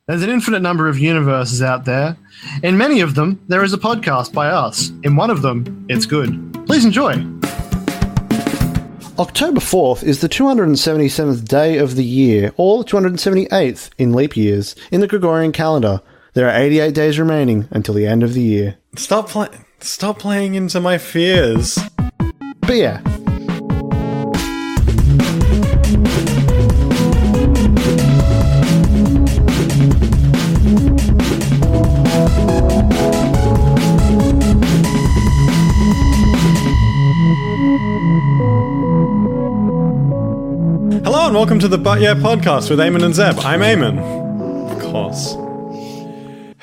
There's an infinite number of universes out there. In many of them, there is a podcast by us. In one of them, it's good. Please enjoy. October 4th is the 277th day of the year, or 278th in leap years, in the Gregorian calendar. There are 88 days remaining until the end of the year. Stop playing into my fears. But yeah. Hello and welcome to the But Yeah podcast with Eamon and Zeb. I'm Eamon. Of course.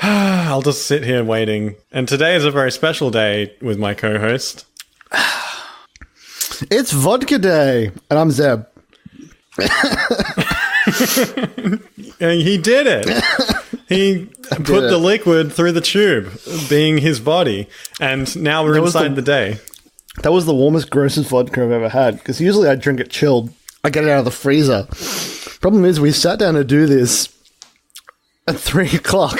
I'll just sit here waiting. And today is a very special day with my co-host. It's Vodka Day, and I'm Zeb. He did it. He put the liquid through the tube, being his body. And now we're inside the day. That was the warmest, grossest vodka I've ever had, because usually I drink it chilled. I get it out of the freezer. Problem is, we sat down to do this at 3 o'clock.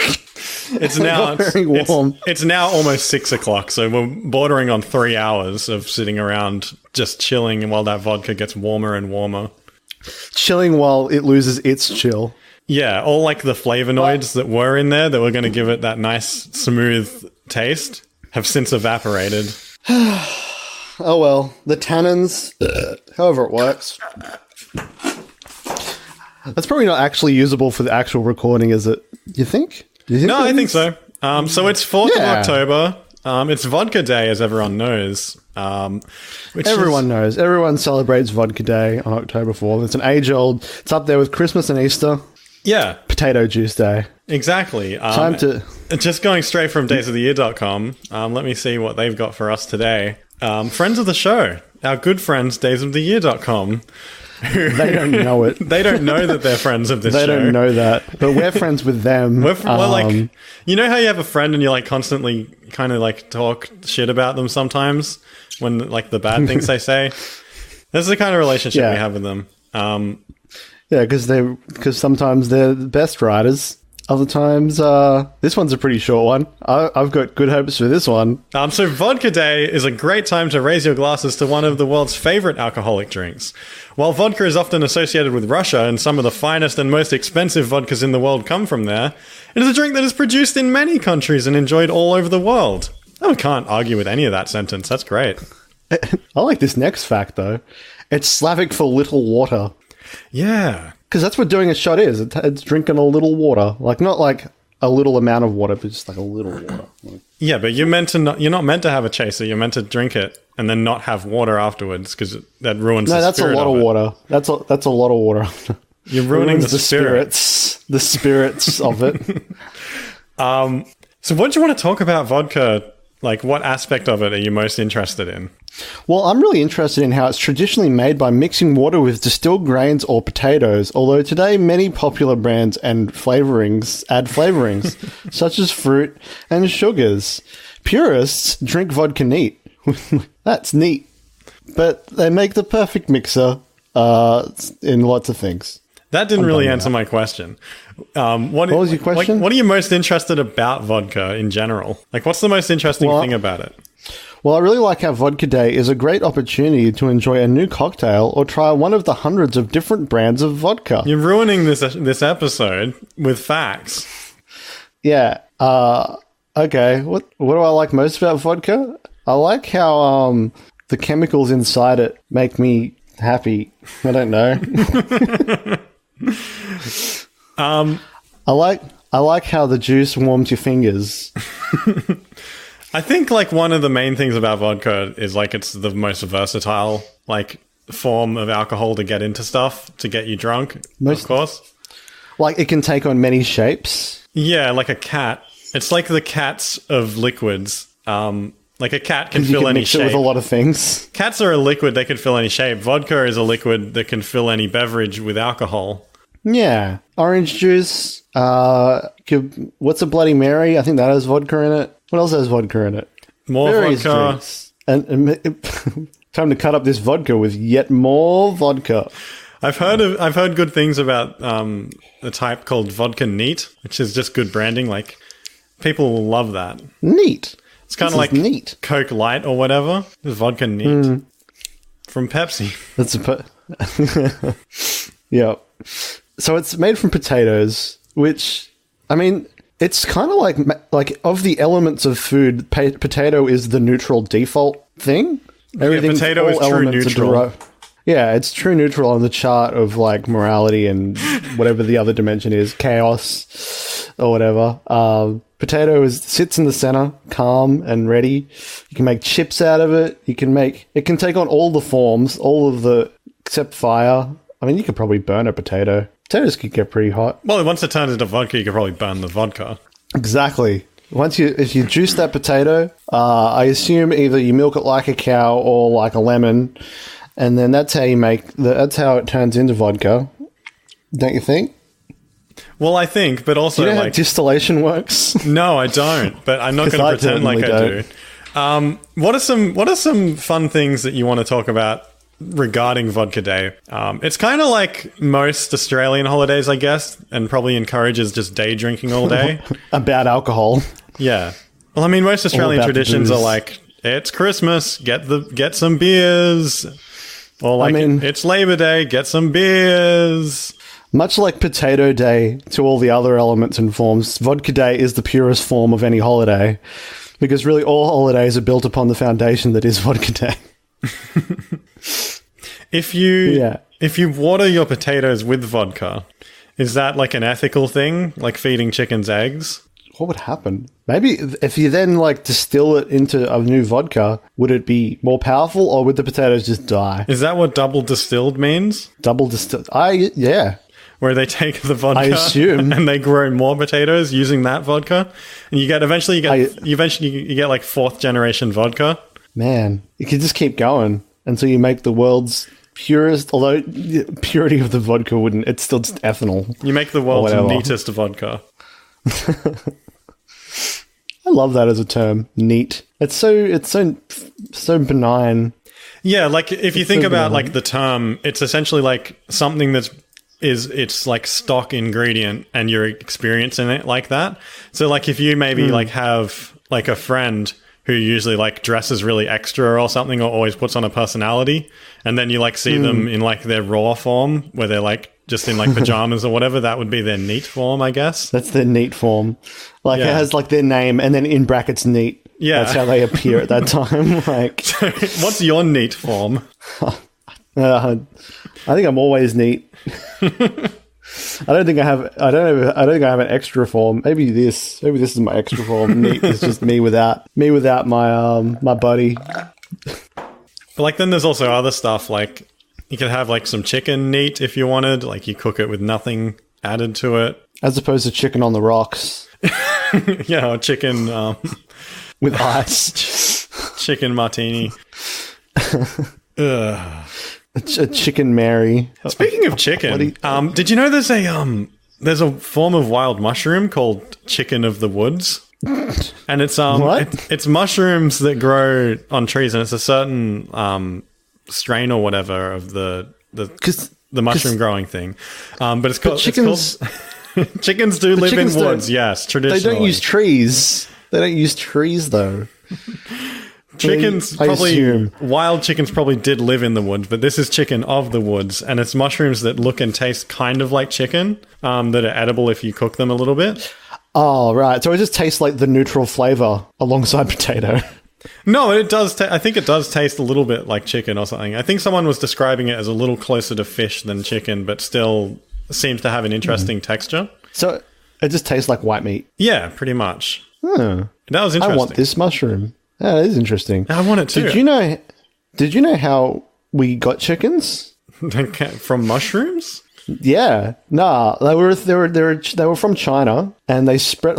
It's now very warm. It's now almost 6 o'clock, so we're bordering on 3 hours of sitting around just chilling while that vodka gets warmer and warmer. Chilling while it loses its chill. Yeah, all like the flavonoids that were in there that were going to give it that nice, smooth taste have since evaporated. Oh well, the tannins, however it works. That's probably not actually usable for the actual recording, is it? You think? No, I think so. So it's 4th of October. It's Vodka Day, as everyone knows. Everyone knows. Everyone celebrates Vodka Day on October 4th. It's an age-old... It's up there with Christmas and Easter. Yeah. Potato Juice Day. Exactly. Time to... Just going straight from daysoftheyear.com, let me see what they've got for us today. Friends of the show, our good friends, daysoftheyear.com. They don't know it. They don't know that they're friends of this show. They don't know that, but we're friends with them. We're like, you know how you have a friend and you like constantly kind of like talk shit about them sometimes when like the bad things they say? That's the kind of relationship we have with them. Yeah, because sometimes they're the best writers. Other times, this one's a pretty short one. I've got good hopes for this one. So Vodka Day is a great time to raise your glasses to one of the world's favorite alcoholic drinks. While vodka is often associated with Russia and some of the finest and most expensive vodkas in the world come from there, it is a drink that is produced in many countries and enjoyed all over the world. I can't argue with any of that sentence. That's great. I like this next fact, though. It's Slavic for little water. Yeah. Because that's what doing a shot is. It's drinking a little water. Like, not like a little amount of water, but just like a little water. Yeah, but you're not meant to have a chaser. You're meant to drink it and then not have water afterwards because that ruins the spirit. No, that's a lot of water. That's a lot of water. You're ruining the spirits. The spirits of it. So what do you want to talk about vodka? Like, what aspect of it are you most interested in? Well, I'm really interested in how it's traditionally made by mixing water with distilled grains or potatoes, although today many popular brands and flavorings add flavorings, such as fruit and sugars. Purists drink vodka neat. That's neat. But they make the perfect mixer in lots of things. That didn't really answer my question. What was your question? What are you most interested about vodka in general? Like, what's the most interesting thing about it? Well, I really like how Vodka Day is a great opportunity to enjoy a new cocktail or try one of the hundreds of different brands of vodka. You're ruining this episode with facts. Yeah. Okay. What do I like most about vodka? I like how the chemicals inside it make me happy. I don't know. I like how the juice warms your fingers. I think like one of the main things about vodka is like it's the most versatile like form of alcohol to get into stuff to get you drunk. Of course, like it can take on many shapes. Yeah, like a cat. It's like the cats of liquids. Like a cat can fill any shape. It with a lot of things. Cats are a liquid; they can fill any shape. Vodka is a liquid that can fill any beverage with alcohol. Yeah, orange juice. What's a Bloody Mary? I think that has vodka in it. What else has vodka in it? More various vodka. Drinks. And time to cut up this vodka with yet more vodka. I've heard good things about a type called vodka neat, which is just good branding. Like people will love that. Neat. It's kind of like neat. Coke Light or whatever. It's vodka neat from Pepsi. That's yeah. So it's made from potatoes, which I mean, it's kind of like of the elements of food, potato is the neutral default thing. Everything, potato is true neutral. Yeah, it's true neutral on the chart of like morality and whatever the other dimension is, chaos or whatever. Potato sits in the center, calm and ready. You can make chips out of it. It can take on all the forms, except fire. I mean, you could probably burn a potato. Potatoes could get pretty hot. Well, once it turns into vodka, you could probably burn the vodka. Exactly. If you juice that potato, I assume either you milk it like a cow or like a lemon. And then that's how that's how it turns into vodka, don't you think? Well, I think, but also do you know how distillation works? No, I don't. But I'm not going to pretend like I do. What are some fun things that you want to talk about regarding Vodka Day? It's kind of like most Australian holidays, I guess, and probably encourages just day drinking all day. About alcohol. Yeah. Well, I mean, most Australian traditions are like, it's Christmas, get some beers. Or like, it's Labor Day, get some beers. Much like Potato Day to all the other elements and forms, Vodka Day is the purest form of any holiday. Because really all holidays are built upon the foundation that is Vodka Day. If you water your potatoes with vodka, is that like an ethical thing? Like feeding chickens eggs? What would happen? Maybe if you then like distill it into a new vodka, would it be more powerful or would the potatoes just die? Is that what double distilled means? Double distilled? Yeah. Where they take the vodka, I assume, and they grow more potatoes using that vodka, and you get like fourth generation vodka. Man, you could just keep going until you make the world's purest. Although the purity of the vodka wouldn't, it's still just ethanol. You make the world's neatest vodka. I love that as a term, neat. It's so benign. Yeah, like if you think about like the term, it's essentially like something it's like stock ingredient and you're experiencing it like that. So like if you maybe like have like a friend who usually like dresses really extra or something or always puts on a personality and then you like see them in like their raw form where they're like just in like pajamas or whatever, that would be their neat form, I guess. That's their neat form. Like it has like their name and then in brackets neat. Yeah. That's how they appear at that time. Like, so what's your neat form? I think I'm always neat. I don't think I have an extra form. Maybe this is my extra form. Neat is just me without my buddy. But like then there's also other stuff like you could have like some chicken neat if you wanted, like you cook it with nothing added to it. As opposed to chicken on the rocks. Yeah, or chicken with ice. Chicken martini. Ugh. A chicken Mary. Speaking of chicken, did you know there's a form of wild mushroom called chicken of the woods? And it's it's mushrooms that grow on trees, and it's a certain strain or whatever of the mushroom growing thing. But it's called chickens. Chickens do live in woods. Yes, traditionally they don't use trees. They don't use trees though. Chickens wild chickens probably did live in the woods, but this is chicken of the woods, and it's mushrooms that look and taste kind of like chicken, that are edible if you cook them a little bit. Oh, right. So it just tastes like the neutral flavor alongside potato. No, it does. I think it does taste a little bit like chicken or something. I think someone was describing it as a little closer to fish than chicken, but still seems to have an interesting texture. So it just tastes like white meat. Yeah, pretty much. That was interesting. I want this mushroom. Yeah, that is interesting. I want it too. Did you know how we got chickens? From mushrooms? Yeah. Nah, they were from China, and they spread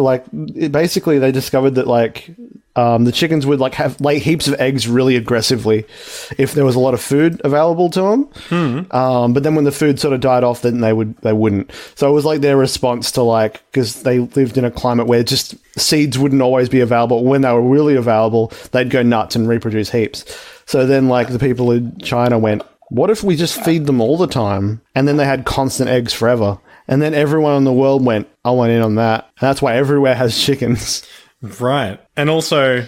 basically they discovered that the chickens would lay heaps of eggs really aggressively if there was a lot of food available to them. But then when the food sort of died off, then they wouldn't. So it was like their response to because they lived in a climate where just seeds wouldn't always be available. When they were really available, they'd go nuts and reproduce heaps. So then the people in China went, What if we just feed them all the time and then they had constant eggs forever? And then everyone in the world went, I want in on that. And that's why everywhere has chickens. Right. And also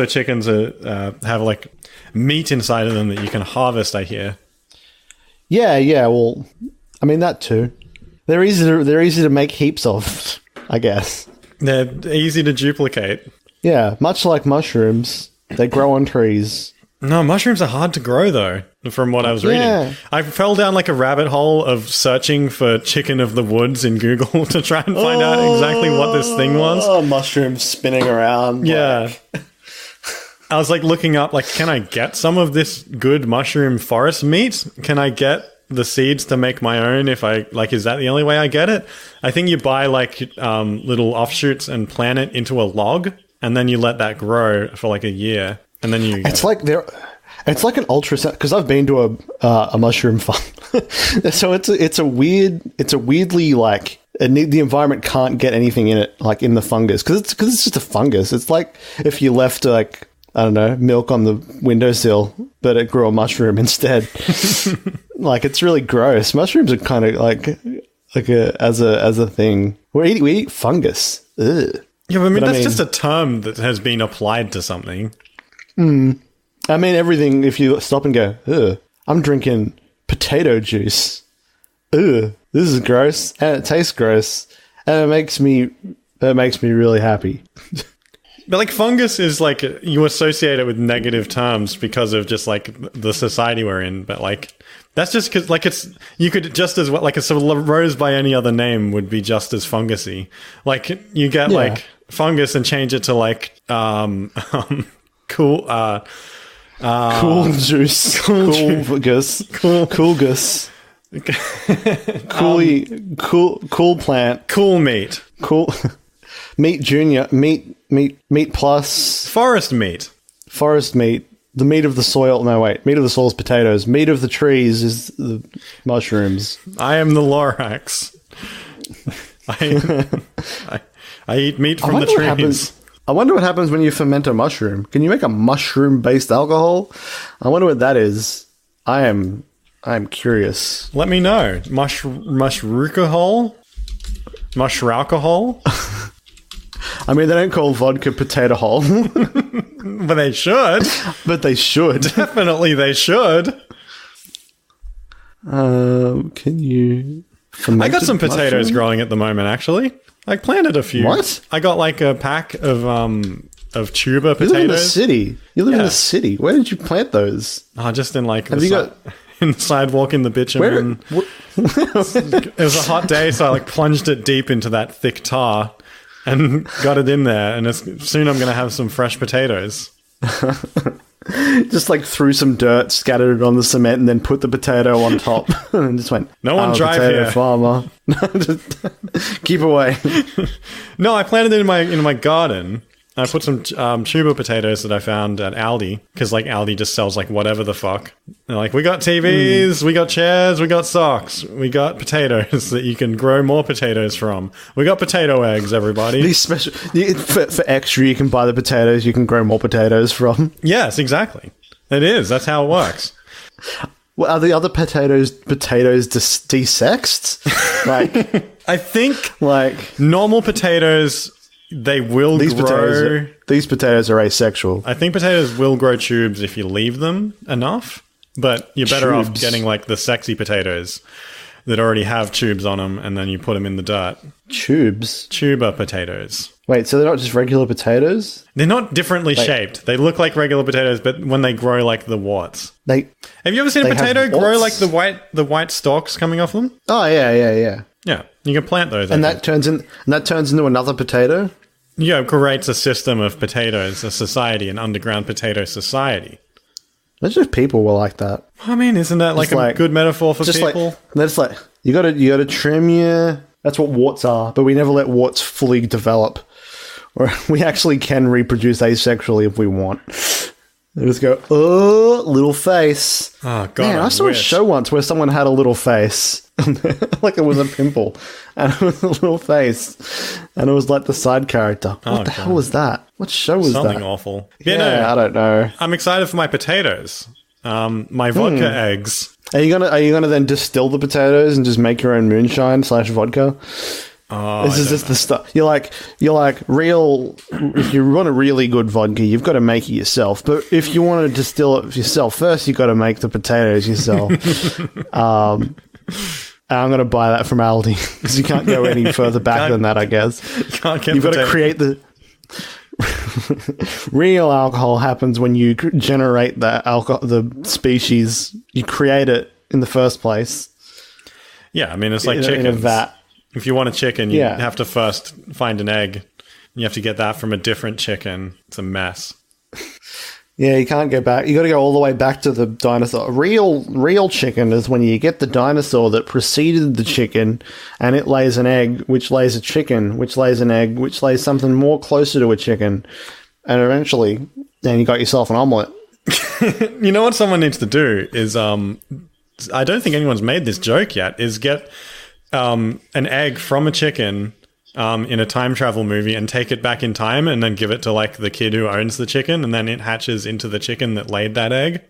chickens have like meat inside of them that you can harvest, I hear. Yeah. Well, I mean, that too. They're easy to make heaps of, I guess. They're easy to duplicate. Yeah, much like mushrooms. They grow on trees. No, mushrooms are hard to grow, though, from what I was reading. I fell down like a rabbit hole of searching for chicken of the woods in Google to try and find out exactly what this thing was. Oh, mushrooms spinning around. Yeah. I was like looking up, like, can I get some of this good mushroom forest meat? Can I get the seeds to make my own? If I, like, is that the only way I get it? I think you buy like little offshoots and plant it into a log, and then you let that grow for like a year. And then you. It's like an ultrasound, because I've been to a mushroom farm. So it's a weirdly like the environment can't get anything in it, like in the fungus, because it's just a fungus. It's like if you left like, I don't know, milk on the windowsill, but it grew a mushroom instead. Like, it's really gross. Mushrooms are kind of like as a thing. We eat fungus. Ugh. Yeah, but I mean, that's just a term that has been applied to something. I mean, everything, if you stop and go, ugh, I'm drinking potato juice. Ugh, this is gross, and it tastes gross, and it makes me really happy. But like fungus is like, you associate it with negative terms because of just like the society we're in. But like, that's just because like you could just as well, like a rose by any other name would be just as fungusy. Like you get like fungus and change it to like, cool juice. Cool gus. Cool gus. Cool plant. Cool meat. Cool meat junior. Meat plus. Forest meat. The meat of the soil. No, wait. Meat of the soil is potatoes. Meat of the trees is the mushrooms. I am the Lorax. I eat meat from the trees. I wonder what happens when you ferment a mushroom. Can you make a mushroom-based alcohol? I wonder what that is. I am curious. Let me know. Mushrookahol? Mushralcohol? I mean, they don't call vodka potato hole. But they should. But they should. Definitely they should. Can you... I got some potatoes growing at the moment, actually. I planted a few. What? I got like a pack of tuber potatoes. You live in the city. You live in the city. Where did you plant those? Oh, just in like in the sidewalk in the bitumen. It was a hot day, so I like plunged it deep into that thick tar and got it in there. And soon I'm going to have some fresh potatoes. Just like threw some dirt, scattered it on the cement, and then put the potato on top, and just went. No one drive here, farmer. Keep away. No, I planted it in my garden. I put some tuber potatoes that I found at Aldi, because like Aldi just sells like whatever the fuck. They're like, we got TVs, we got chairs, we got socks, we got potatoes that you can grow more potatoes from. We got potato eggs, everybody. These special for extra, you can buy the potatoes you can grow more potatoes from. Yes, exactly. It is. That's how it works. Well, are the other potatoes desexed? Like, I think like normal potatoes. They will grow. These potatoes are asexual. I think potatoes will grow tubes if you leave them enough, but you're better off getting like the sexy potatoes that already have tubes on them, and then you put them in the dirt. Tubes? Tuber potatoes. Wait, so they're not just regular potatoes? They're not differently shaped. They look like regular potatoes, but when they grow like the warts. Have you ever seen a potato grow like the white stalks coming off them? Oh, yeah. Yeah, you can plant those. And that turns into another potato? Yeah, it creates a system of potatoes, a society, an underground potato society. Imagine if people were like that. I mean, isn't that like a good metaphor for people? That's like, you gotta trim your... That's what warts are, but we never let warts fully develop. Or we actually can reproduce asexually if we want. They just go, oh, little face. Oh, God. Man, I saw a show once where someone had a little face. Like it was a pimple. And it was a little face. And it was like the side character. What the hell was that? What show was that? Something awful. Yeah, I don't know. I'm excited for my potatoes. My vodka eggs. Are you gonna then distill the potatoes and just make your own moonshine / vodka? This is just the stuff. You're like real. If you want a really good vodka, you've got to make it yourself. But if you want to distill it yourself first, you've got to make the potatoes yourself. I'm going to buy that from Aldi because you can't go any further back than that, I guess. You've got to create the real alcohol happens when you generate the species. You create it in the first place. Yeah, I mean, it's like chicken. In a vat. If you want a chicken, you have to first find an egg. You have to get that from a different chicken. It's a mess. Yeah, you can't go back. You got to go all the way back to the dinosaur. Real chicken is when you get the dinosaur that preceded the chicken, and it lays an egg, which lays a chicken, which lays an egg, which lays something more closer to a chicken, and eventually, then you got yourself an omelet. You know what someone needs to do is, I don't think anyone's made this joke yet, is get an egg from a chicken in a time travel movie and take it back in time and then give it to like the kid who owns the chicken, and then it hatches into the chicken that laid that egg.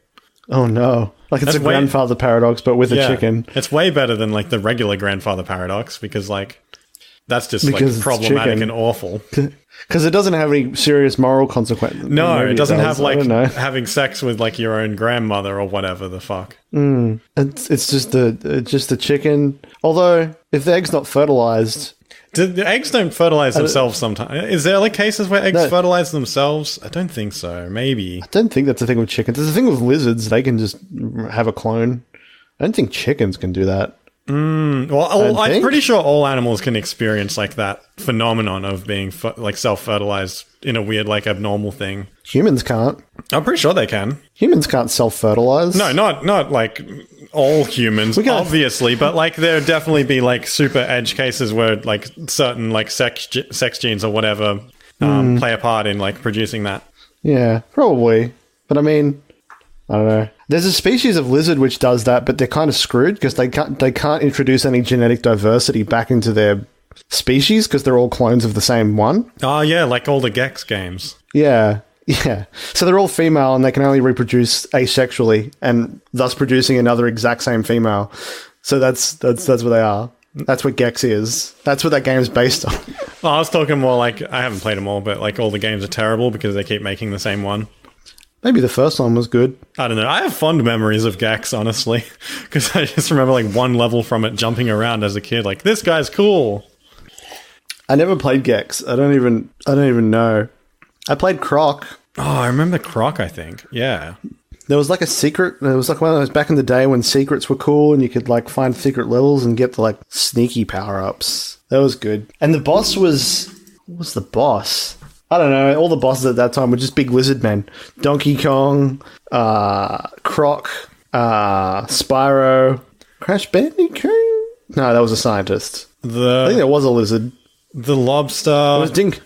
Oh no. Like it's a grandfather paradox but with a chicken. It's way better than like the regular grandfather paradox because like that's just like problematic and awful. Because it doesn't have any serious moral consequences. No, it doesn't have like having sex with like your own grandmother or whatever the fuck. It's just the chicken. Although if the egg's not fertilized, the eggs don't fertilize themselves sometimes. Is there like cases where eggs fertilize themselves? I don't think so. Maybe. I don't think that's a thing with chickens. There's a thing with lizards. They can just have a clone. I don't think chickens can do that. Well, I'm pretty sure all animals can experience like that phenomenon of being like self-fertilized in a weird, like abnormal thing. Humans can't. I'm pretty sure they can. Humans can't self-fertilize. No, not like all humans, obviously, but like there definitely be like super edge cases where like certain like sex genes or whatever play a part in like producing that. Yeah, probably. But I mean, I don't know. There's a species of lizard which does that, but they're kind of screwed because they can't introduce any genetic diversity back into their species because they're all clones of the same one. Oh yeah, like all the Gex games. Yeah. So they're all female and they can only reproduce asexually and thus producing another exact same female. So that's what they are. That's what Gex is. That's what that game is based on. Oh, I was talking more like, I haven't played them all, but like all the games are terrible because they keep making the same one. Maybe the first one was good. I don't know. I have fond memories of Gex, honestly, because I just remember like one level from it jumping around as a kid. Like, this guy's cool. I never played Gex. I don't even know. I played Croc. Oh, I remember Croc, I think. Yeah. There was like a secret. It was like one of those back in the day when secrets were cool and you could like find secret levels and get the like sneaky power-ups. That was good. And the boss was... What was the boss? I don't know. All the bosses at that time were just big lizard men. Donkey Kong, Croc, Spyro, Crash Bandicoot? No, that was a scientist. I think there was a lizard. The lobster. It was Dink.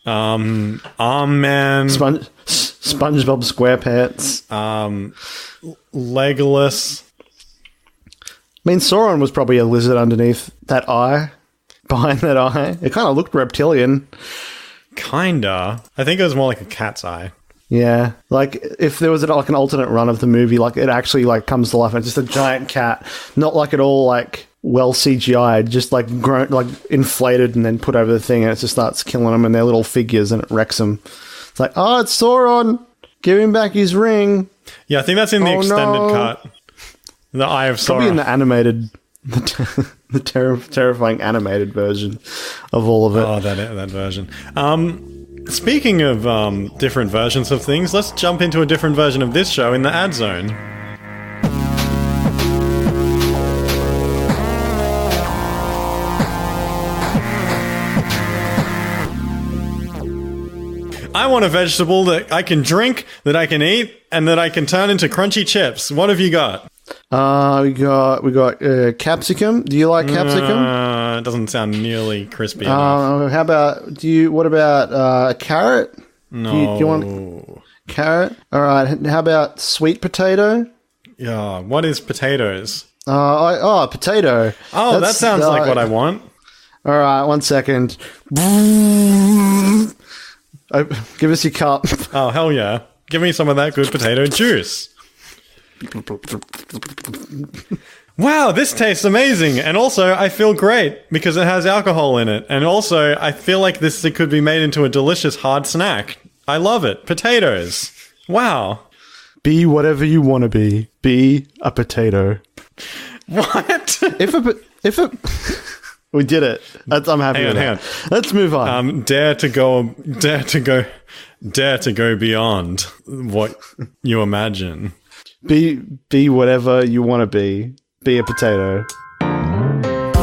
Arm Man. SpongeBob SquarePants. Legolas. I mean, Sauron was probably a lizard underneath that eye. Behind that eye. It kind of looked reptilian. Kinda. I think it was more like a cat's eye. Yeah. Like, if there was like an alternate run of the movie, like, it actually, like, comes to life and it's just a giant cat. Not like at all, like, well CGI'd. Just, like, grown, like, inflated and then put over the thing and it just starts killing them and their little figures and it wrecks them. It's like, oh, it's Sauron. Give him back his ring. Yeah, I think that's in the extended cut. The Eye of Sauron. Probably in the animated... The terrifying animated version of all of it. Oh, that version. Speaking of different versions of things, let's jump into a different version of this show in the ad zone. I want a vegetable that I can drink, that I can eat, and that I can turn into crunchy chips. What have you got? We got capsicum. Do you like capsicum? It doesn't sound nearly crispy enough. What about a carrot? No. Do you want carrot? All right. How about sweet potato? Yeah. What is potatoes? Potato. Oh, that sounds like what I want. All right. 1 second. Give us your cup. Oh, hell yeah. Give me some of that good potato juice. Wow, this tastes amazing. And also, I feel great because it has alcohol in it. And also, I feel like this could be made into a delicious hard snack. I love it. Potatoes. Wow. Be whatever you want to be. Be a potato. What? If a we did it. I'm happy with that. Let's move on. Dare to go beyond what you imagine. Be whatever you want to be. Be a potato.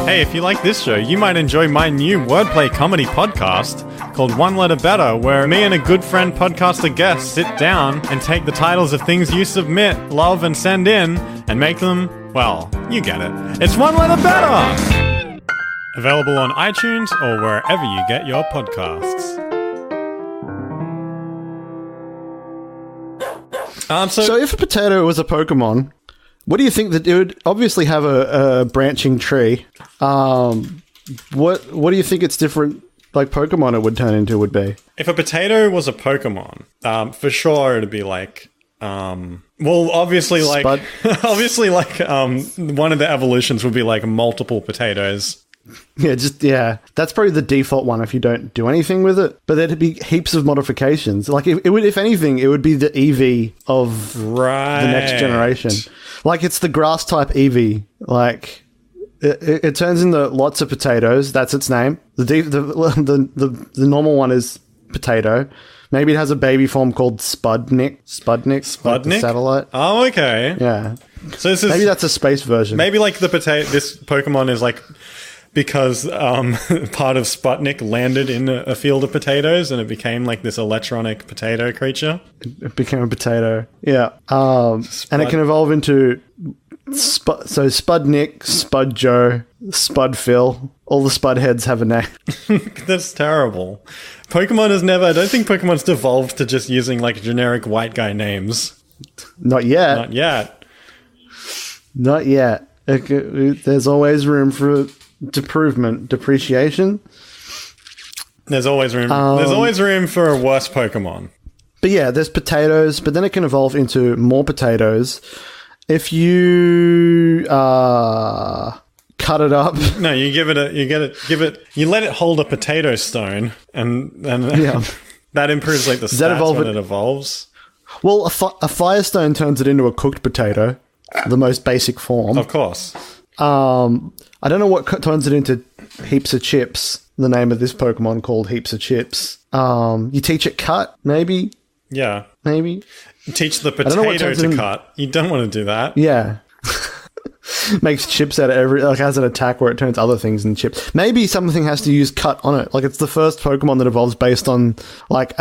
Hey, if you like this show, you might enjoy my new wordplay comedy podcast called One Letter Better, where me and a good friend podcaster guest sit down and take the titles of things you submit, love, and send in and make them, well, you get it. It's One Letter Better! Available on iTunes or wherever you get your podcasts. So if a potato was a Pokemon, what do you think that it would obviously have a branching tree? What do you think its different like Pokemon it would turn into would be? If a potato was a Pokemon, for sure it'd be like, well, obviously like, one of the evolutions would be like multiple potatoes. Yeah, that's probably the default one if you don't do anything with it. But there'd be heaps of modifications. Like it would, if anything, it would be the Eevee of the next generation. Like it's the grass type Eevee. Like it turns into lots of potatoes. That's its name. The normal one is potato. Maybe it has a baby form called Spudnik. Spudnik? Like the satellite. Oh, okay. Yeah. So this is maybe that's a space version. Maybe like the potato. This Pokemon is like. Because part of Sputnik landed in a field of potatoes and it became like this electronic potato creature. It became a potato, yeah. And it can evolve into so Spudnik, Spudjo, Spudphil. All the Spud heads have a name. That's terrible. Pokemon has never... I don't think Pokemon's devolved to just using like generic white guy names. Not yet. Not yet. Not yet. There's always room for... depreciation. There's always room. There's always room for a worse Pokemon. But yeah, there's potatoes, but then it can evolve into more potatoes if you cut it up. No, you give it. You let it hold a potato stone, and yeah. that improves like the stats when it evolves. Well, a firestone turns it into a cooked potato, the most basic form, of course. I don't know what turns it into heaps of chips. The name of this Pokemon called Heaps of Chips. You teach it cut, maybe? Yeah. Maybe? Teach the potato to cut. You don't want to do that. Yeah. Makes chips out of has an attack where it turns other things into chips. Maybe something has to use cut on it. Like it's the first Pokemon that evolves based on like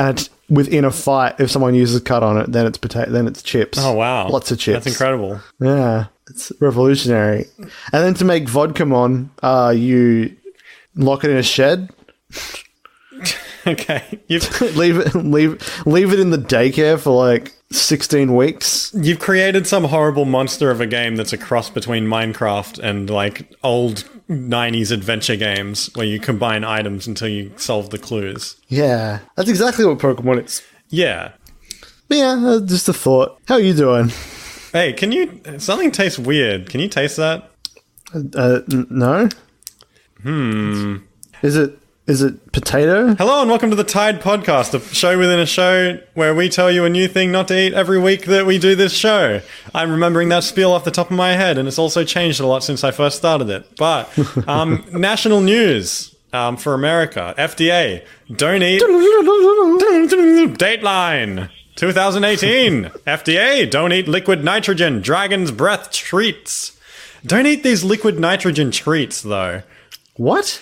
within a fight. If someone uses cut on it, then it's then it's chips. Oh wow, lots of chips. That's incredible. Yeah, it's revolutionary. And then to make Vodkamon, you lock it in a shed. Okay, leave it in the daycare for like 16 weeks. You've created some horrible monster of a game that's a cross between Minecraft and like old 90s adventure games where you combine items until you solve the clues. Yeah, that's exactly what Pokemon is. Yeah. But yeah, just a thought. How are you doing? Hey, something tastes weird. Can you taste that? No. Is it potato? Hello and welcome to the Tide Podcast, a show within a show where we tell you a new thing not to eat every week that we do this show. I'm remembering that spiel off the top of my head, and it's also changed a lot since I first started it. But national news for America. FDA, don't eat... Dateline, 2018. FDA, don't eat liquid nitrogen, dragon's breath treats. Don't eat these liquid nitrogen treats, though. What?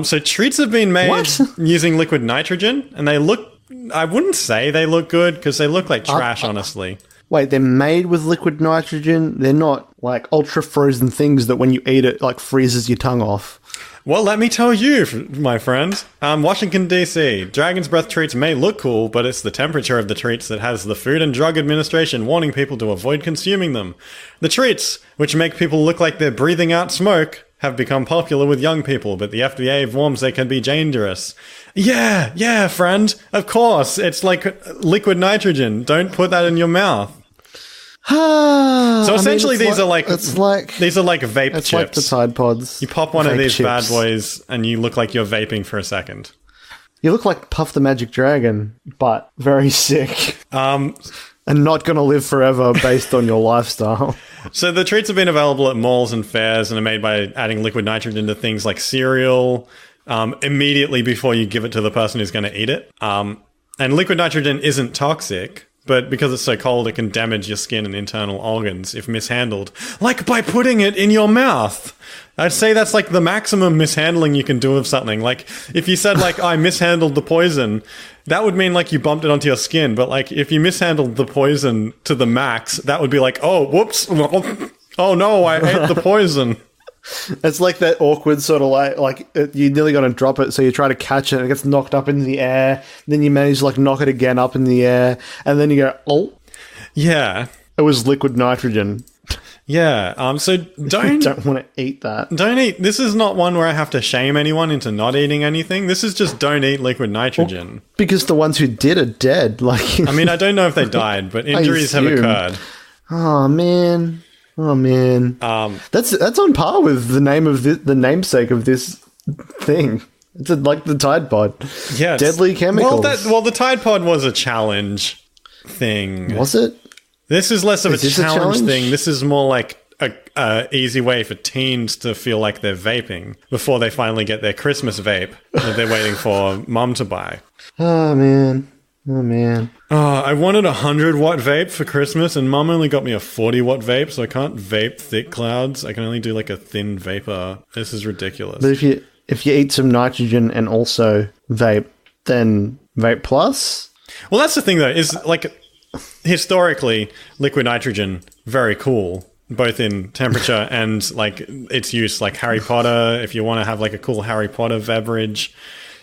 So treats have been made using liquid nitrogen, and they look... I wouldn't say they look good, because they look like trash, honestly. Wait, they're made with liquid nitrogen? They're not, like, ultra-frozen things that when you eat it, like, freezes your tongue off. Well, let me tell you, my friend. Washington, D.C. Dragon's Breath treats may look cool, but it's the temperature of the treats that has the Food and Drug Administration warning people to avoid consuming them. The treats, which make people look like they're breathing out smoke, have become popular with young people, but the FDA warns they can be dangerous. Yeah, friend. Of course. It's like liquid nitrogen. Don't put that in your mouth. So essentially, these are like vape it's chips. like the Tide Pods. You pop one of these chips. bad boys, and you look like you're vaping for a second. You look like Puff the Magic Dragon, but very sick. And not going to live forever based on your lifestyle. So the treats have been available at malls and fairs and are made by adding liquid nitrogen to things like cereal immediately before you give it to the person who's going to eat it. And liquid nitrogen isn't toxic, but because it's so cold, it can damage your skin and internal organs if mishandled, like by putting it in your mouth. I'd say that's like the maximum mishandling you can do of something. Like if you said like, I mishandled the poison, that would mean like you bumped it onto your skin. But like if you mishandled the poison to the max, that would be like, oh, whoops. Oh no, I ate the poison. It's like that awkward sort of like you're nearly going to drop it, so you try to catch it, and it gets knocked up into the air. Then you manage to like knock it again up in the air, and then you go, oh. Yeah. It was liquid nitrogen. Yeah. So don't want to eat that. Don't eat. This is not one where I have to shame anyone into not eating anything. This is just don't eat liquid nitrogen. Well, because the ones who did are dead. Like, I mean, I don't know if they died, but injuries have occurred. Oh man. That's on par with the name of the namesake of this thing. It's like the Tide Pod. Yes. Deadly chemicals. Well, the Tide Pod was a challenge thing. Was it? This is less of a challenge thing. This is more like a easy way for teens to feel like they're vaping before they finally get their Christmas vape that they're waiting for mum to buy. Oh, man. I wanted a 100-watt vape for Christmas, and mum only got me a 40-watt vape, so I can't vape thick clouds. I can only do like a thin vapor. This is ridiculous. But if you eat some nitrogen and also vape, then vape plus? Well, that's the thing, though, is like historically, liquid nitrogen, very cool, both in temperature and like its use, like Harry Potter. If you want to have like a cool Harry Potter beverage,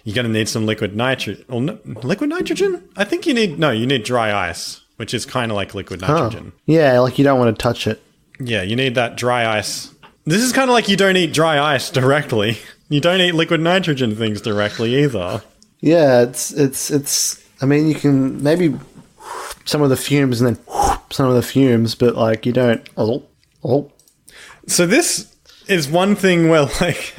you're going to need some liquid nitrogen. Or liquid nitrogen? I think you need dry ice, which is kind of like liquid nitrogen. Yeah, like you don't want to touch it. Yeah, you need that dry ice. This is kind of like you don't eat dry ice directly. You don't eat liquid nitrogen things directly either. Yeah, it's. I mean, you can maybe some of the fumes and then some of the fumes, but like you don't. So this is one thing where like,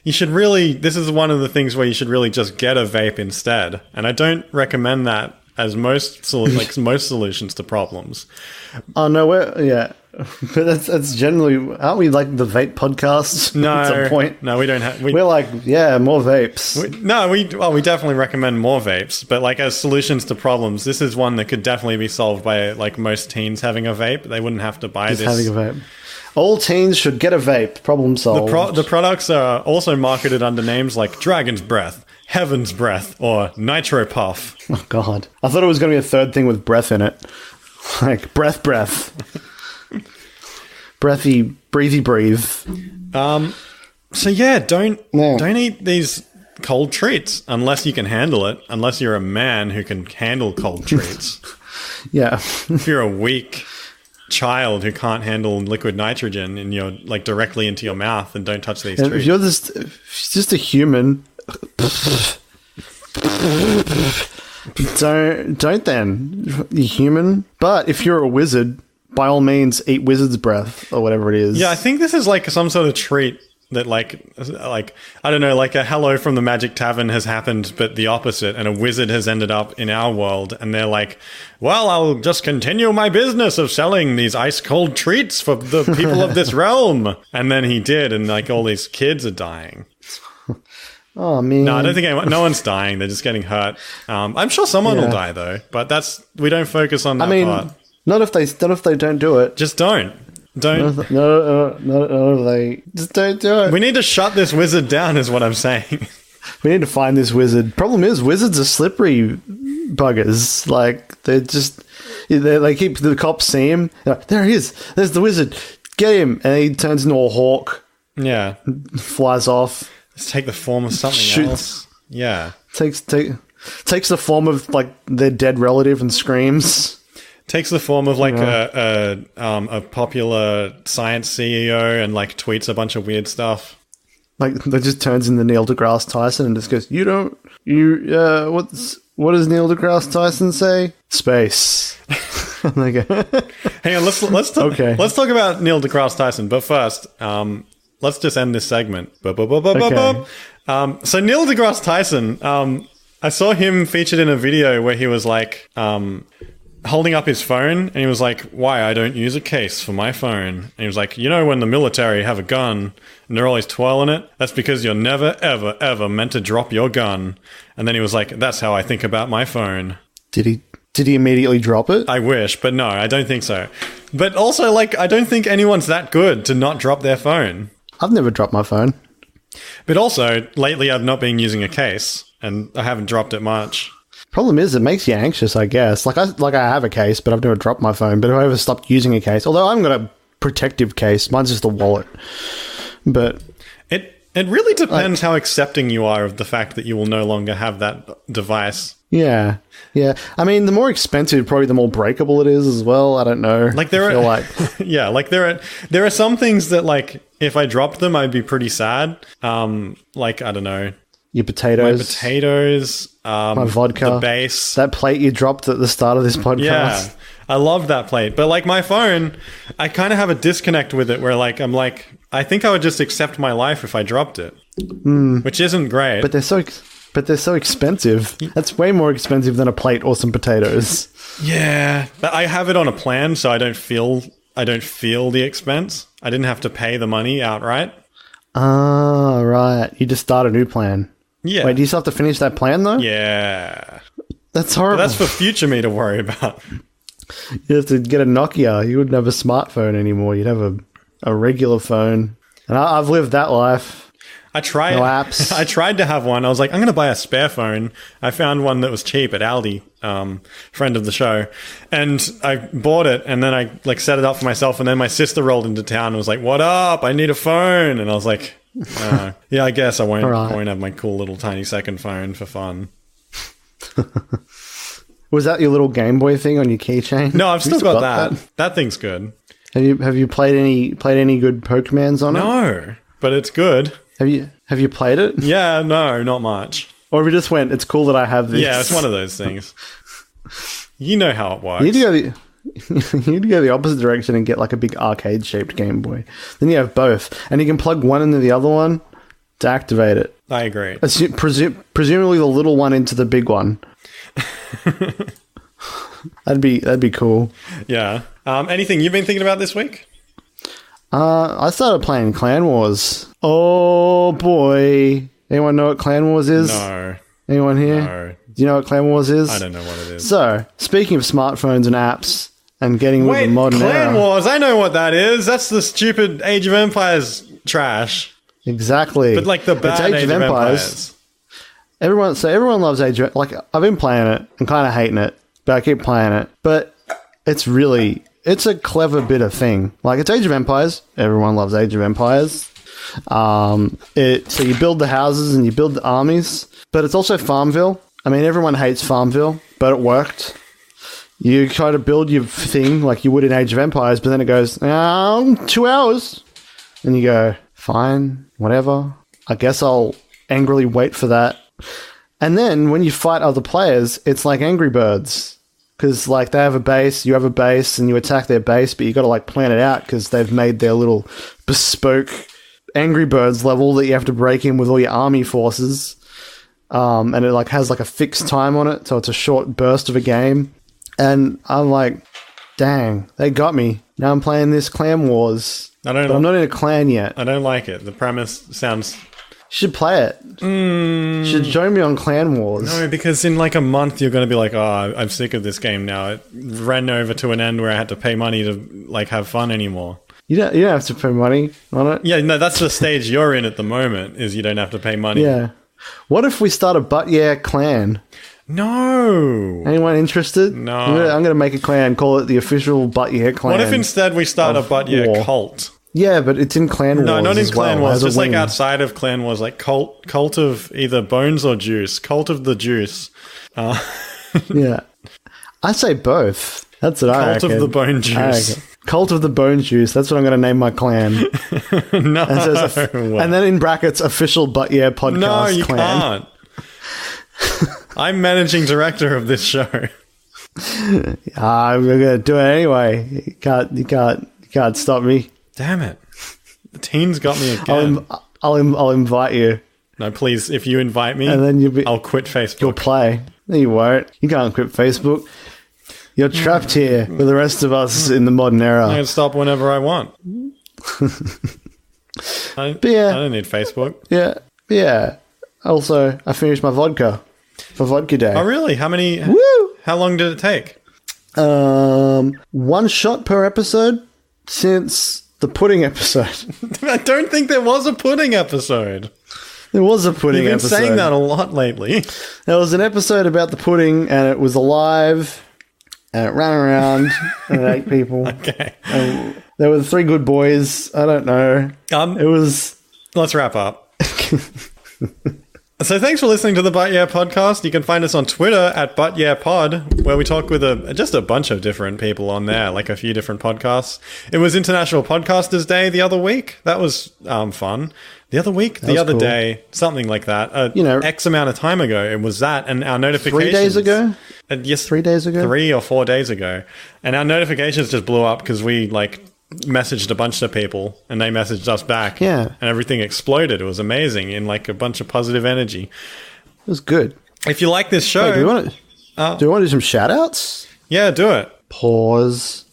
you should really. This is one of the things where you should really just get a vape instead, and I don't recommend that as most solutions to problems. Oh no, yeah. But that's generally, aren't we like the vape podcast? No, at some point? No, we don't have. We're like, yeah, more vapes. We definitely recommend more vapes, but like as solutions to problems, this is one that could definitely be solved by like most teens having a vape. They wouldn't have to buy Just this. Having a vape. All teens should get a vape. Problem solved. The products are also marketed under names like Dragon's Breath, Heaven's Breath, or Nitro Puff. Oh God, I thought it was going to be a third thing with breath in it, like breath. Breathy, breathe. So yeah, don't eat these cold treats unless you can handle it. Unless you're a man who can handle cold treats. Yeah. If you're a weak child who can't handle liquid nitrogen and you're like directly into your mouth, and don't touch these treats. If you're just a human, don't then. You're human. But if you're a wizard, by all means, eat wizard's breath or whatever it is. Yeah, I think this is like some sort of treat that like I don't know, like a hello from the Magic Tavern has happened, but the opposite, and a wizard has ended up in our world, and they're like, well, I'll just continue my business of selling these ice cold treats for the people of this realm. And then he did, and like all these kids are dying. Oh man. No, I don't think no one's dying. They're just getting hurt. I'm sure someone will die though, but we don't focus on that part. Not if they don't do it. Just don't. Don't. No, they just don't do it. We need to shut this wizard down, is what I'm saying. We need to find this wizard. Problem is, wizards are slippery buggers. Like they keep the cops see him. Like, there he is. There's the wizard. Get him, and he turns into a hawk. Yeah, flies off. Let's take the form of something else. Yeah, takes the form of like their dead relative and screams. Takes the form of like a popular science CEO and like tweets a bunch of weird stuff. Like that just turns into Neil deGrasse Tyson and just goes, what does Neil deGrasse Tyson say? Space. Okay. Hang on, let's talk, Okay. let's talk about Neil deGrasse Tyson. But first, let's just end this segment. Okay. So Neil deGrasse Tyson, I saw him featured in a video where he was like holding up his phone, and he was like, "Why I don't use a case for my phone?" And he was like, "You know, when the military have a gun and they're always twirling it, that's because you're never, ever, ever meant to drop your gun." And then he was like, "That's how I think about my phone." Did he immediately drop it? I wish, but no, I don't think so. But also, like, I don't think anyone's that good to not drop their phone. I've never dropped my phone. But also, lately I've not been using a case, and I haven't dropped it much. Problem is, it makes you anxious, I guess. Like I have a case, but I've never dropped my phone. But if I ever stopped using a case, although I've got a protective case, mine's just a wallet. But it really depends how accepting you are of the fact that you will no longer have that device. yeah. I mean, the more expensive, probably the more breakable it is as well. I don't know. Like there are, yeah, like there are some things that, like, if I dropped them, I'd be pretty sad. Like, I don't know. Your potatoes. My potatoes. My vodka. The base. That plate you dropped at the start of this podcast. Yeah, I love that plate. But like my phone, I kind of have a disconnect with it where like I'm like, I think I would just accept my life if I dropped it, which isn't great. But they're so expensive. That's way more expensive than a plate or some potatoes. Yeah, but I have it on a plan, so I don't feel the expense. I didn't have to pay the money outright. Ah, right. You just start a new plan. Yeah. Wait, do you still have to finish that plan though? Yeah. That's horrible. But that's for future me to worry about. You have to get a Nokia. You wouldn't have a smartphone anymore. You'd have a regular phone. And I've lived that life. No apps. I tried to have one. I was like, I'm going to buy a spare phone. I found one that was cheap at Aldi, friend of the show. And I bought it, and then I like set it up for myself, and then my sister rolled into town and was like, "What up? I need a phone." And I was like, yeah, I guess I won't have my cool little tiny second phone for fun. Was that your little Game Boy thing on your keychain? No, I've still got that. That thing's good. Have you played any good Pokemons on it? No, but it's good. Have you played it? Yeah, no, not much. Or have you just went, it's cool that I have this? Yeah, it's one of those things. You know how it works. You need to go the opposite direction and get like a big arcade-shaped Game Boy. Then you have both. And you can plug one into the other one to activate it. I agree. Presumably the little one into the big one. That'd be cool. Yeah. Anything you've been thinking about this week? I started playing Clan Wars. Oh boy. Anyone know what Clan Wars is? No. Anyone here? No. Do you know what Clan Wars is? I don't know what it is. So, speaking of smartphones and apps and getting with the modern Clan era. Wars, I know what that is. That's the stupid Age of Empires trash. Exactly. But like the bad Age of Empires. Everyone loves Age of Empires. Like, I've been playing it and kind of hating it, but I keep playing it. But it's a clever bit of thing. Like, it's Age of Empires. Everyone loves Age of Empires. So you build the houses and you build the armies, but it's also Farmville. I mean, everyone hates Farmville, but it worked. You try to build your thing like you would in Age of Empires, but then it goes, 2 hours. And you go, fine, whatever. I guess I'll angrily wait for that. And then when you fight other players, it's like Angry Birds. Because, like, they have a base, you have a base, and you attack their base, but you got to, like, plan it out because they've made their little bespoke Angry Birds level that you have to break in with all your army forces. And it, like, has, like, a fixed time on it, so it's a short burst of a game. And I'm like, dang, they got me. Now I'm playing this Clan Wars. But I'm not in a clan yet. I don't like it. The premise sounds... You should play it. You should join me on Clan Wars. No, because in like a month you're going to be like, oh, I'm sick of this game now. It ran over to an end where I had to pay money to like have fun anymore. You don't have to pay money on it. Yeah, no, that's the stage you're in at the moment, is you don't have to pay money. Yeah. What if we start a But Yeah clan? No. Anyone interested? No. I'm going to make a clan, call it the official But Yeah clan. What if instead we start a But Yeah cult? Yeah, but it's in Clan Wars. No, not in Clan Wars. Just like wing. outside of Clan Wars, like cult of either bones or juice. Cult of the juice. Yeah. I say both. That's what I reckon. Cult of the bone juice. Cult of the bone juice. That's what I'm going to name my clan. No. And then in brackets, official But Yeah podcast No, you clan. can't. I'm managing director of this show. I'm gonna do it anyway. You can't stop me. Damn it. The teens got me again. I'll invite you, No, please, if you invite me, and then I'll quit Facebook. you'll play. No, you won't. You can't quit Facebook. You're trapped here with the rest of us in the modern era. I can stop whenever I want. I don't need Facebook. Yeah. Also, I finished my vodka for Vodka Day. Oh, really? Woo! How long did it take? 1 shot per episode since the pudding episode. I don't think there was a pudding episode. There was a pudding You've been episode. saying that a lot lately. There was an episode about the pudding, and it was alive, and it ran around, and it ate people. Okay. And there were 3 good boys. I don't know. It was... Let's wrap up. So thanks for listening to the But Yeah podcast. You can find us on Twitter at But Yeah Pod, where we talk with just a bunch of different people on there, like a few different podcasts. It was International Podcasters Day the other week. That was fun. The other week, the other day, something like that. X amount of time ago, it was that, and our notifications. 3 days ago? Yes, 3 days ago. 3 or 4 days ago, and our notifications just blew up because we messaged a bunch of people and they messaged us back. Yeah. And everything exploded. It was amazing in a bunch of positive energy. It was good. If you like this show... Wait, do we want to do some shout-outs? Yeah, do it. Pause.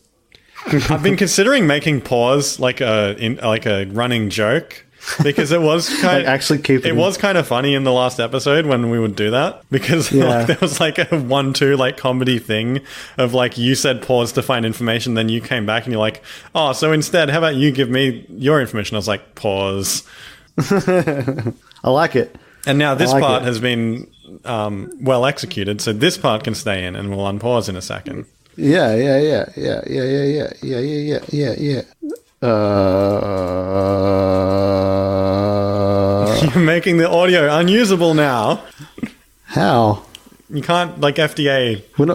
I've been considering making pause like a running joke. Because it was kind it was kind of funny in the last episode when we would do that, because there was a 1-2 comedy thing of you said pause to find information, then you came back and you're like, oh, so instead how about you give me your information? I was like, pause. I like it. And now this part has been well executed, so this part can stay in and we'll unpause in a second. Yeah. You're making the audio unusable now. How? You can't, FDA. We're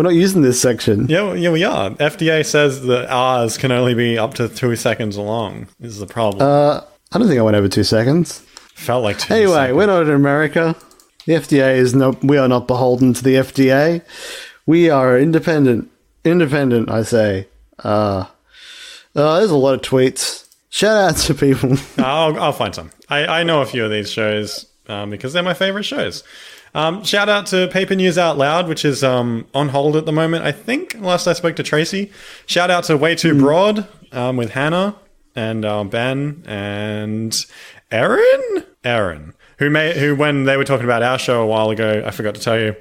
not using this section. Yeah, we are. FDA says that R's can only be up to 2 seconds long. This is the problem. I don't think I went over 2 seconds. Felt like 2 seconds. Anyway, we're not in America. The FDA is we are not beholden to the FDA. We are independent. Independent, I say. There's a lot of tweets. Shout out to people. I'll find some. I know a few of these shows because they're my favorite shows. Shout out to Paper News Out Loud, which is on hold at the moment, I think, last I spoke to Tracy. Shout out to Way Too Broad with Hannah and Ben and Aaron, who when they were talking about our show a while ago, I forgot to tell you,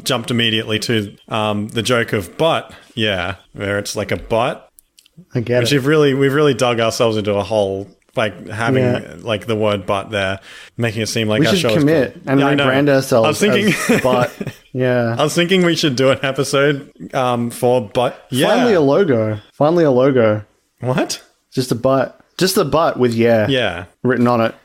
jumped immediately to the joke of butt, where it's like a butt. I get it. We've really dug ourselves into a hole by having the word butt there, making it seem like we our should show commit is and rebrand ourselves. I was thinking, as butt. Yeah. I was thinking we should do an episode for butt. Yeah. Finally a logo. What? Just a butt. Just a butt with yeah written on it.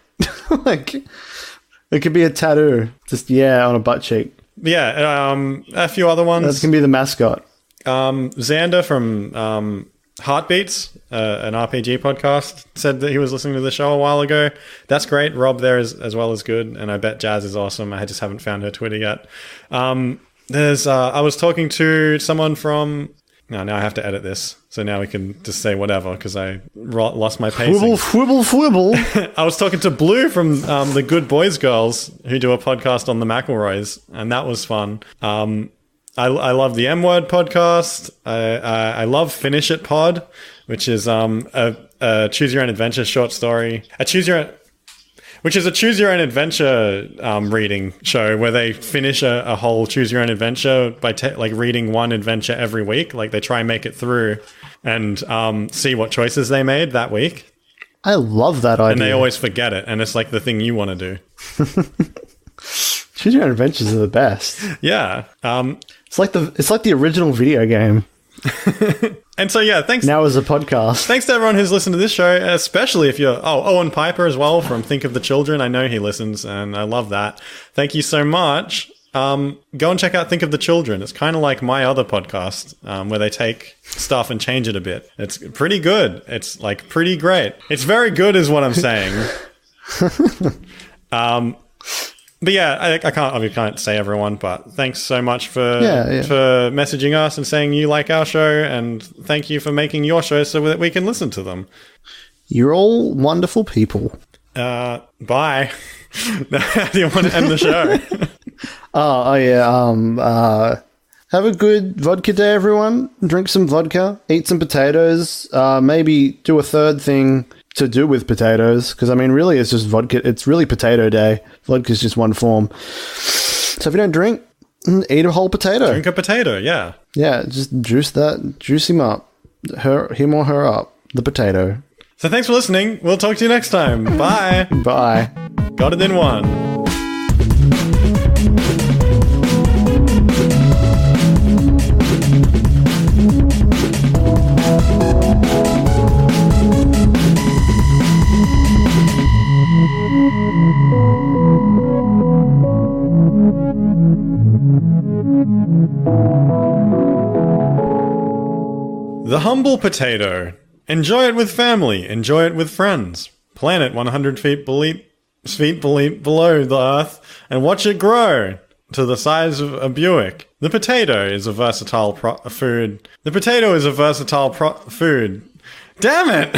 It could be a tattoo. Just on a butt cheek. Yeah. A few other ones. That can be the mascot. Xander from Heartbeats, an RPG podcast, said that he was listening to the show a while ago. That's great. Rob there is as well as good, and I bet Jazz is awesome. I just haven't found her Twitter yet. I was talking to someone from... No, now I have to edit this, so now we can just say whatever because I lost my pacing. Fwibble. I was talking to Blue from the Good Boys Girls, who do a podcast on the McElroys, and that was fun. I love the M Word podcast. I love Finish It Pod, which is a choose your own adventure short story. Which is a choose your own adventure reading show where they finish a whole choose your own adventure by reading one adventure every week. They try and make it through and see what choices they made that week. I love that idea. And they always forget it, and it's the thing you want to do. Choose your own adventures are the best. Yeah. It's like the original video game. And so, thanks. Now as a podcast. Thanks to everyone who's listened to this show, especially if you're... Owen Piper as well from Think of the Children. I know he listens, and I love that. Thank you so much. Go and check out Think of the Children. It's kind of like my other podcast, where they take stuff and change it a bit. It's pretty good. It's pretty great. It's very good is what I'm saying. But yeah, I can't say everyone, but thanks so much for messaging us and saying you like our show, and thank you for making your show so that we can listen to them. You're all wonderful people. Bye. How do you want to end the show? Have a good vodka day, everyone. Drink some vodka, eat some potatoes, maybe do a third thing to do with potatoes, because, I mean, really, it's just vodka. It's really potato day. Vodka's just one form. So if you don't drink, eat a whole potato. Drink a potato, yeah. Yeah, just juice him up. Him or her up. The potato. So thanks for listening. We'll talk to you next time. Bye. Bye. Got it in one. The humble potato. Enjoy it with family. Enjoy it with friends. Plant it 100 feet below the earth and watch it grow to the size of a Buick. The potato is a versatile food. The potato is a versatile food. Damn it!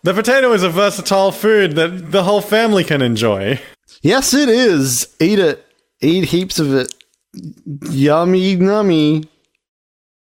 The potato is a versatile food that the whole family can enjoy. Yes, it is. Eat it. Eat heaps of it. Yummy, nummy.